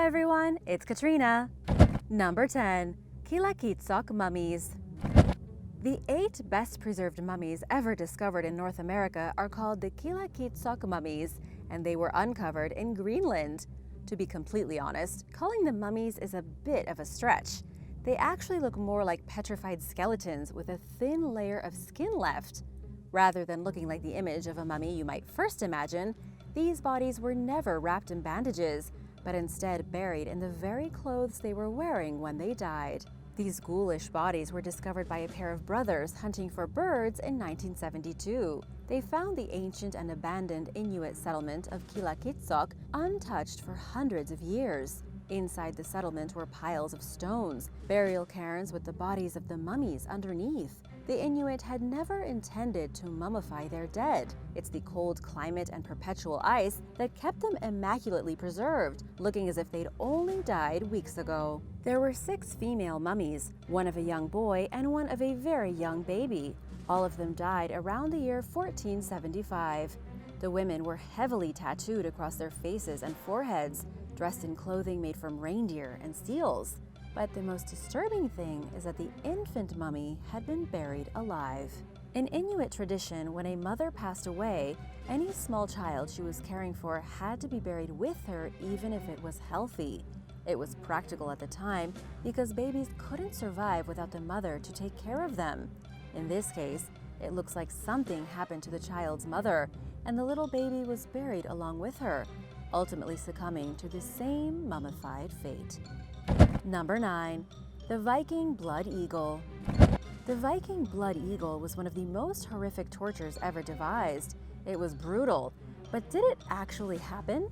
Hi everyone, it's Katrina. Number 10. Kila Kitsak mummies. The 8 best preserved mummies ever discovered in North America are called the Kila Kitsak mummies, and they were uncovered in Greenland. To be completely honest, calling them mummies is a bit of a stretch. They actually look more like petrified skeletons with a thin layer of skin left. Rather than looking like the image of a mummy you might first imagine, these bodies were never wrapped in bandages, but instead buried in the very clothes they were wearing when they died. These ghoulish bodies were discovered by a pair of brothers hunting for birds in 1972. They found the ancient and abandoned Inuit settlement of Kila Kitsak untouched for hundreds of years. Inside the settlement were piles of stones, burial cairns with the bodies of the mummies underneath. The Inuit had never intended to mummify their dead. It's the cold climate and perpetual ice that kept them immaculately preserved, looking as if they'd only died weeks ago. There were 6 female mummies, one of a young boy and one of a very young baby. All of them died around the year 1475. The women were heavily tattooed across their faces and foreheads, dressed in clothing made from reindeer and seals. But the most disturbing thing is that the infant mummy had been buried alive. In Inuit tradition, when a mother passed away, any small child she was caring for had to be buried with her even if it was healthy. It was practical at the time because babies couldn't survive without the mother to take care of them. In this case, it looks like something happened to the child's mother, and the little baby was buried along with her, ultimately succumbing to the same mummified fate. Number 9. The Viking Blood Eagle. The Viking Blood Eagle was one of the most horrific tortures ever devised. It was brutal, but did it actually happen?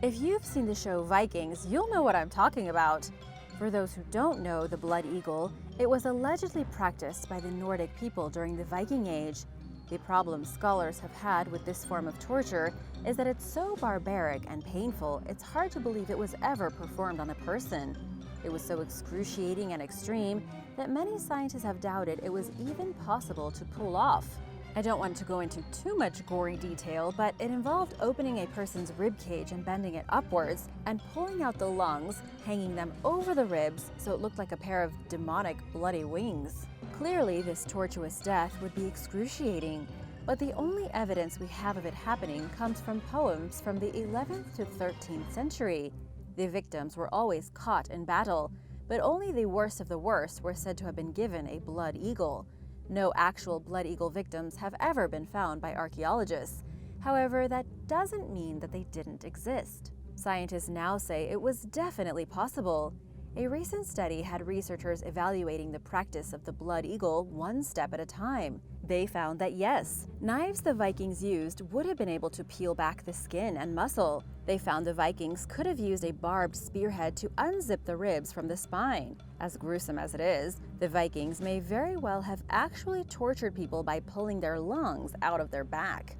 If you've seen the show Vikings, you'll know what I'm talking about. For those who don't know the Blood Eagle, it was allegedly practiced by the Nordic people during the Viking Age. The problem scholars have had with this form of torture is that it's so barbaric and painful, it's hard to believe it was ever performed on a person. It was so excruciating and extreme that many scientists have doubted it was even possible to pull off. I don't want to go into too much gory detail, but it involved opening a person's rib cage and bending it upwards and pulling out the lungs, hanging them over the ribs so it looked like a pair of demonic bloody wings. Clearly, this tortuous death would be excruciating, but the only evidence we have of it happening comes from poems from the 11th to 13th century. The victims were always caught in battle, but only the worst of the worst were said to have been given a blood eagle. No actual blood eagle victims have ever been found by archaeologists. However, that doesn't mean that they didn't exist. Scientists now say it was definitely possible. A recent study had researchers evaluating the practice of the blood eagle one step at a time. They found that yes, knives the Vikings used would have been able to peel back the skin and muscle. They found the Vikings could have used a barbed spearhead to unzip the ribs from the spine. As gruesome as it is, the Vikings may very well have actually tortured people by pulling their lungs out of their back.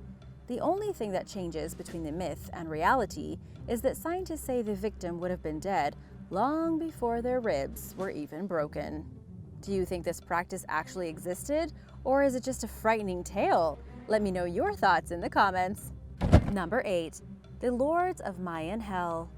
The only thing that changes between the myth and reality is that scientists say the victim would have been dead long before their ribs were even broken. Do you think this practice actually existed, or is it just a frightening tale? Let me know your thoughts in the comments. Number 8. The Lords of Mayan Hell.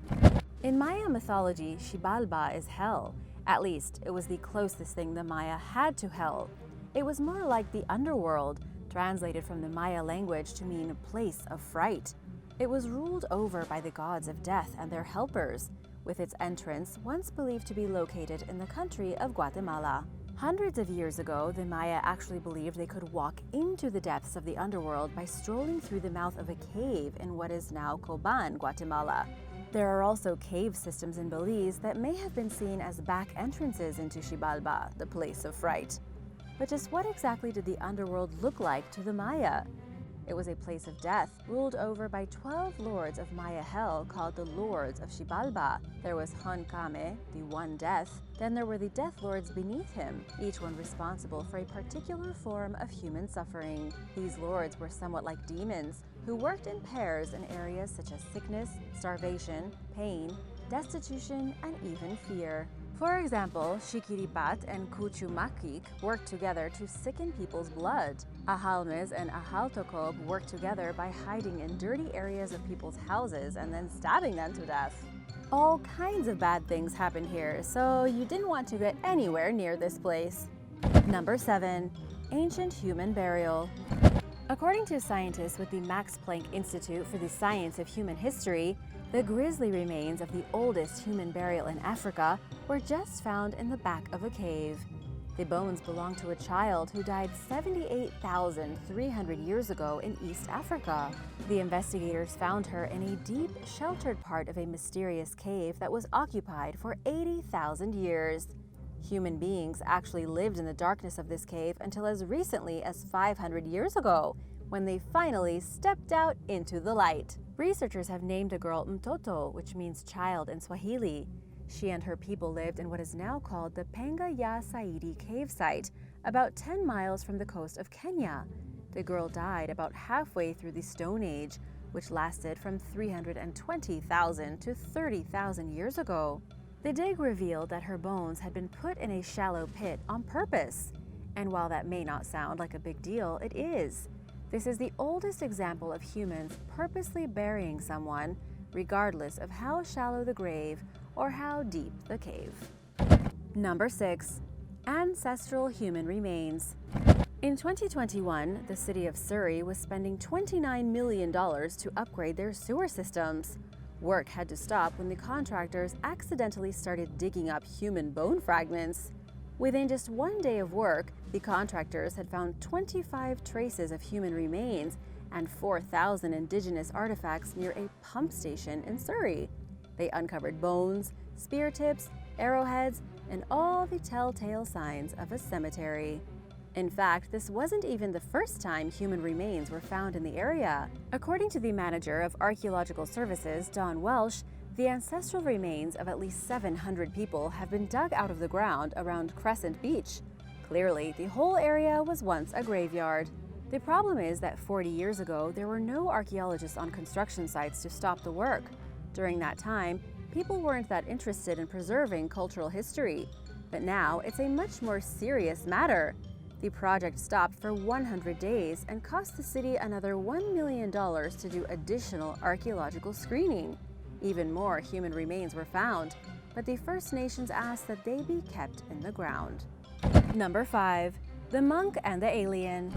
In Maya mythology, Xibalba is hell. At least, it was the closest thing the Maya had to hell. It was more like the underworld, translated from the Maya language to mean place of fright. It was ruled over by the gods of death and their helpers, with its entrance once believed to be located in the country of Guatemala. Hundreds of years ago, the Maya actually believed they could walk into the depths of the underworld by strolling through the mouth of a cave in what is now Coban, Guatemala. There are also cave systems in Belize that may have been seen as back entrances into Xibalba, the place of fright. But just what exactly did the underworld look like to the Maya? It was a place of death, ruled over by 12 lords of Maya hell called the Lords of Xibalba. There was Honkame, the one death. Then there were the death lords beneath him, each one responsible for a particular form of human suffering. These lords were somewhat like demons, who worked in pairs in areas such as sickness, starvation, pain, destitution, and even fear. For example, Shikiripat and Kuchumakik worked together to sicken people's blood. Ahalmes and Ahaltokob worked together by hiding in dirty areas of people's houses and then stabbing them to death. All kinds of bad things happen here, so you didn't want to get anywhere near this place. Number 7. Ancient human burial. According to scientists with the Max Planck Institute for the Science of Human History, the grisly remains of the oldest human burial in Africa were just found in the back of a cave. The bones belong to a child who died 78,300 years ago in East Africa. The investigators found her in a deep, sheltered part of a mysterious cave that was occupied for 80,000 years. Human beings actually lived in the darkness of this cave until as recently as 500 years ago, when they finally stepped out into the light. Researchers have named the girl Mtoto, which means child in Swahili. She and her people lived in what is now called the Penga ya Saidi cave site, about 10 miles from the coast of Kenya. The girl died about halfway through the Stone Age, which lasted from 320,000 to 30,000 years ago. The dig revealed that her bones had been put in a shallow pit on purpose. And while that may not sound like a big deal, it is. This is the oldest example of humans purposely burying someone, regardless of how shallow the grave or how deep the cave. Number 6. Ancestral human remains. In 2021, the city of Surrey was spending $29 million to upgrade their sewer systems. Work had to stop when the contractors accidentally started digging up human bone fragments. Within just one day of work, the contractors had found 25 traces of human remains and 4,000 indigenous artifacts near a pump station in Surrey. They uncovered bones, spear tips, arrowheads, and all the telltale signs of a cemetery. In fact, this wasn't even the first time human remains were found in the area. According to the manager of Archaeological Services, Don Welsh, the ancestral remains of at least 700 people have been dug out of the ground around Crescent Beach. Clearly, the whole area was once a graveyard. The problem is that 40 years ago, there were no archaeologists on construction sites to stop the work. During that time, people weren't that interested in preserving cultural history. But now, it's a much more serious matter. The project stopped for 100 days and cost the city another $1 million to do additional archaeological screening. Even more human remains were found, but the First Nations asked that they be kept in the ground. Number 5. The Monk and the Alien.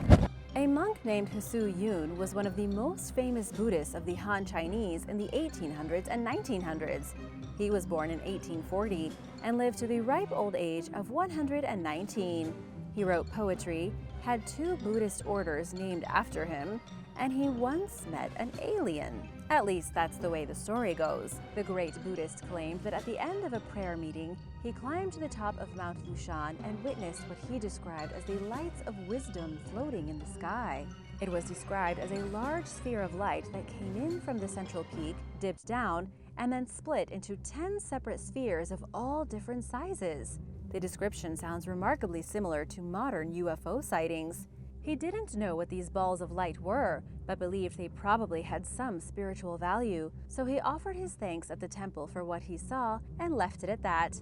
A monk named Hsu Yun was one of the most famous Buddhists of the Han Chinese in the 1800s and 1900s. He was born in 1840 and lived to the ripe old age of 119. He wrote poetry, had 2 Buddhist orders named after him, and he once met an alien. At least that's the way the story goes. The great Buddhist claimed that at the end of a prayer meeting, he climbed to the top of Mount Lushan and witnessed what he described as the lights of wisdom floating in the sky. It was described as a large sphere of light that came in from the central peak, dipped down, and then split into 10 separate spheres of all different sizes. The description sounds remarkably similar to modern UFO sightings. He didn't know what these balls of light were, but believed they probably had some spiritual value, so he offered his thanks at the temple for what he saw and left it at that.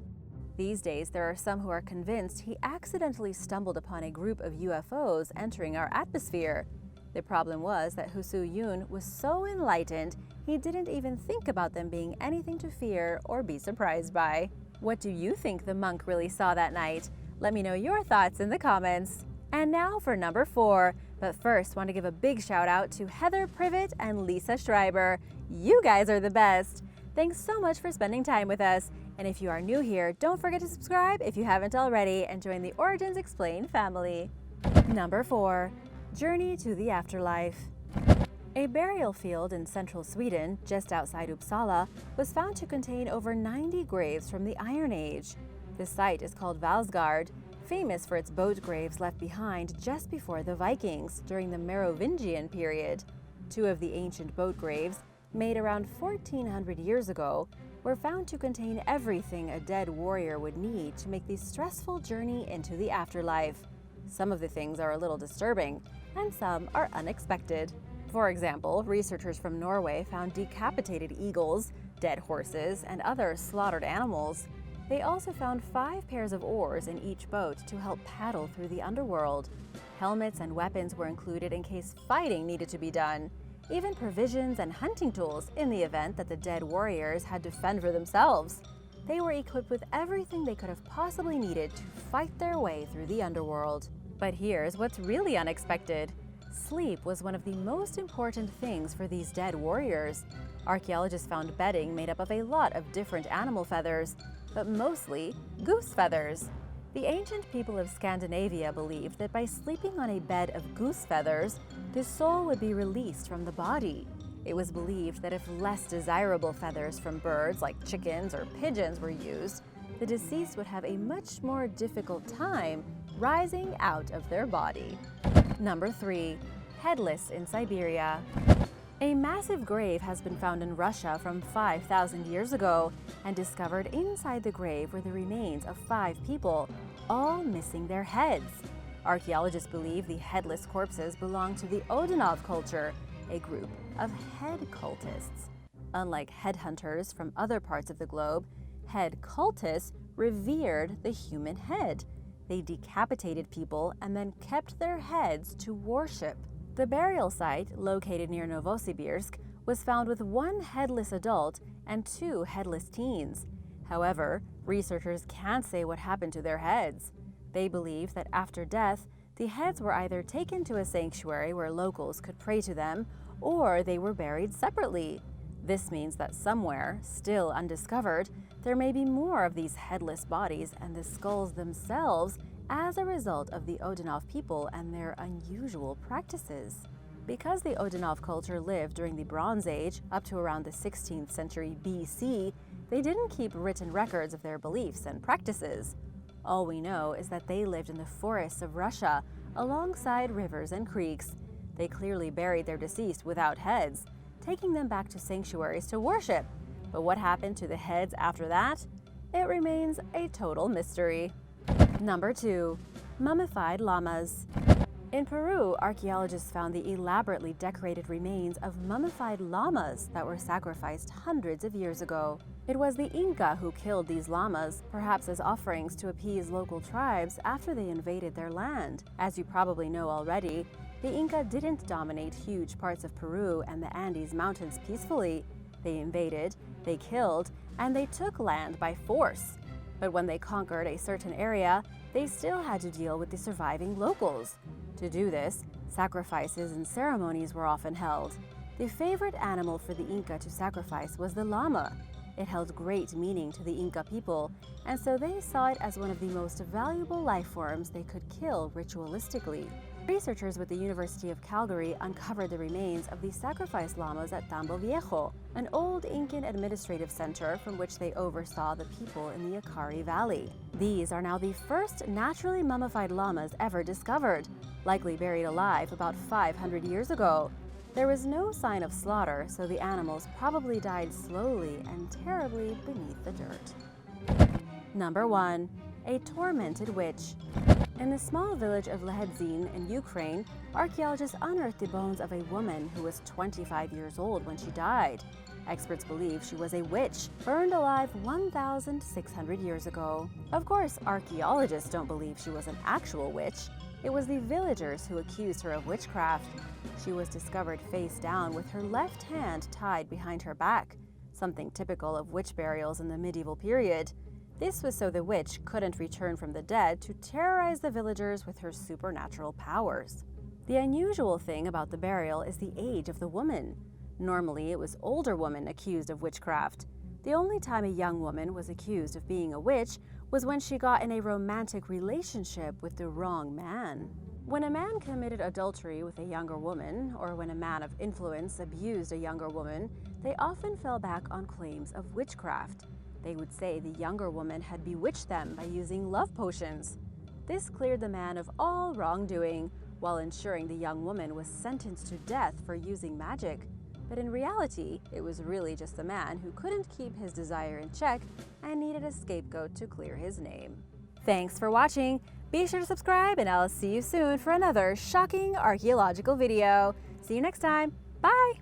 These days, there are some who are convinced he accidentally stumbled upon a group of UFOs entering our atmosphere. The problem was that Hsu Yun was so enlightened, he didn't even think about them being anything to fear or be surprised by. What do you think the monk really saw that night? Let me know your thoughts in the comments. And now for number 4, but first want to give a big shout out to Heather Privet and Lisa Schreiber. You guys are the best. Thanks so much for spending time with us. And if you are new here, don't forget to subscribe if you haven't already and join the Origins Explained family. Number 4, Journey to the Afterlife. A burial field in central Sweden, just outside Uppsala, was found to contain over 90 graves from the Iron Age. The site is called Valsgard, famous for its boat graves left behind just before the Vikings during the Merovingian period. 2 of the ancient boat graves, made around 1400 years ago, were found to contain everything a dead warrior would need to make the stressful journey into the afterlife. Some of the things are a little disturbing, and some are unexpected. For example, researchers from Norway found decapitated eagles, dead horses, and other slaughtered animals. They also found 5 pairs of oars in each boat to help paddle through the underworld. Helmets and weapons were included in case fighting needed to be done. even provisions and hunting tools in the event that the dead warriors had to fend for themselves. They were equipped with everything they could have possibly needed to fight their way through the underworld. But here's what's really unexpected. Sleep was one of the most important things for these dead warriors. Archaeologists found bedding made up of a lot of different animal feathers, but mostly goose feathers. The ancient people of Scandinavia believed that by sleeping on a bed of goose feathers, the soul would be released from the body. It was believed that if less desirable feathers from birds like chickens or pigeons were used, the deceased would have a much more difficult time rising out of their body. Number 3. Headless in Siberia. A massive grave has been found in Russia from 5,000 years ago, and discovered inside the grave were the remains of 5 people, all missing their heads. Archaeologists believe the headless corpses belong to the Odinov culture, a group of head cultists. Unlike headhunters from other parts of the globe, head cultists revered the human head. They decapitated people and then kept their heads to worship. The burial site, located near Novosibirsk, was found with 1 headless adult and 2 headless teens. However, researchers can't say what happened to their heads. They believe that after death, the heads were either taken to a sanctuary where locals could pray to them, or they were buried separately. This means that somewhere, still undiscovered, there may be more of these headless bodies and the skulls themselves as a result of the Odinov people and their unusual practices. Because the Odinov culture lived during the Bronze Age up to around the 16th century BC, they didn't keep written records of their beliefs and practices. All we know is that they lived in the forests of Russia, alongside rivers and creeks. They clearly buried their deceased without heads, taking them back to sanctuaries to worship. But what happened to the heads after that? It remains a total mystery. Number 2. Mummified Llamas. In Peru, archaeologists found the elaborately decorated remains of mummified llamas that were sacrificed hundreds of years ago. It was the Inca who killed these llamas, perhaps as offerings to appease local tribes after they invaded their land. As you probably know already, the Inca didn't dominate huge parts of Peru and the Andes Mountains peacefully. They invaded, they killed, and they took land by force. But when they conquered a certain area, they still had to deal with the surviving locals. To do this, sacrifices and ceremonies were often held. The favorite animal for the Inca to sacrifice was the llama. It held great meaning to the Inca people, and so they saw it as one of the most valuable life forms they could kill ritualistically. Researchers with the University of Calgary uncovered the remains of the sacrificed llamas at Tambo Viejo, an old Incan administrative center from which they oversaw the people in the Yaqui Valley. These are now the first naturally mummified llamas ever discovered, likely buried alive about 500 years ago. There was no sign of slaughter, so the animals probably died slowly and terribly beneath the dirt. Number 1. A tormented witch. In the small village of Lehedzin in Ukraine, archaeologists unearthed the bones of a woman who was 25 years old when she died. Experts believe she was a witch, burned alive 1,600 years ago. Of course, archaeologists don't believe she was an actual witch. It was the villagers who accused her of witchcraft. She was discovered face down with her left hand tied behind her back, something typical of witch burials in the medieval period. This was so the witch couldn't return from the dead to terrorize the villagers with her supernatural powers. The unusual thing about the burial is the age of the woman. Normally, it was older women accused of witchcraft. The only time a young woman was accused of being a witch was when she got in a romantic relationship with the wrong man. When a man committed adultery with a younger woman, or when a man of influence abused a younger woman, they often fell back on claims of witchcraft. They would say the younger woman had bewitched them by using love potions. This cleared the man of all wrongdoing, while ensuring the young woman was sentenced to death for using magic. But in reality, it was really just the man who couldn't keep his desire in check and needed a scapegoat to clear his name. Thanks for watching. Be sure to subscribe, and I'll see you soon for another shocking archaeological video. See you next time. Bye!